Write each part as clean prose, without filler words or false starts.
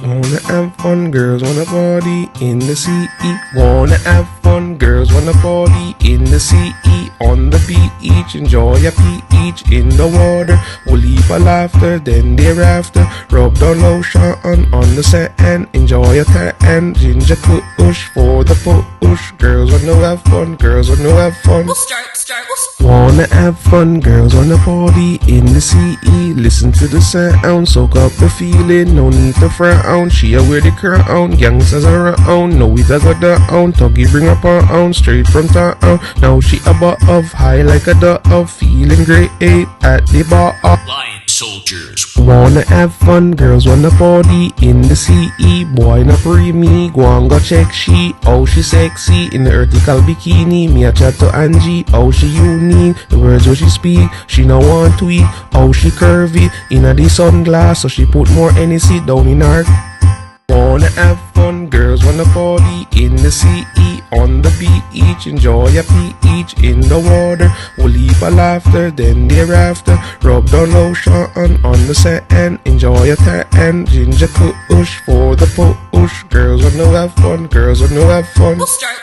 Wanna have fun, girls wanna party in the CE. Wanna have fun, girls wanna party in the CE. On the beach, enjoy a peach in the water. We'll leave a laughter, then thereafter rub the lotion on the sand. Enjoy a tan, ginger kush for the push. Girls wanna have fun, girls wanna have fun. We'll start. Wanna have fun, girls wanna party in the CE. Listen to the sound, soak up the feeling. No need to frown, she a wear the crown. Gangsters around, no we da go down. Tuggy bring up her own, straight from town. Now she above, high like a dove. Feeling great at the bar. Lion soldiers. Wanna have fun, girls wanna party in the CE. Boy na pre me, go and go check she. Oh she sexy in the vertical bikini. Me a chat to Angie, oh she unique. The words where she speak, she no want to eat. Oh she curvy in a the sunglass, so she put more NEC down in her. Wanna have fun, girls wanna party in the CE. On the beach, enjoy a peach in the water. We'll leave a laughter, then thereafter rub the lotion on the sand. Enjoy a tan, ginger kush for the push. Girls wanna have fun, girls wanna have fun. We'll start.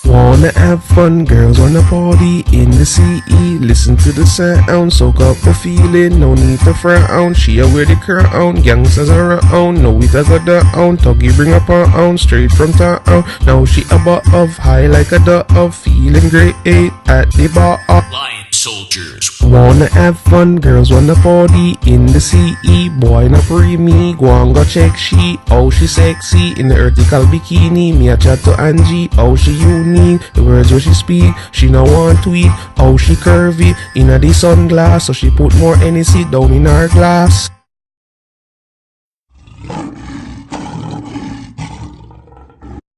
Wanna have fun, girls wanna party in the CE. Listen to the sound, soak up the feeling. No need to frown, she a wear the crown. Gangsters around, no we da go down. Tuggy bring up her own, straight from town. Now she above, high like a dove. Feeling great at the bar. Lion soldiers. Wanna have fun, girls wanna party in the CE. Boy na pre me, go and go check she. Oh she sexy in the vertical bikini. Me a chat to Angie, oh she unique. The words where she speak, she no want to eat. Oh she curvy in a the sunglass, so she put more NEC down in her glass.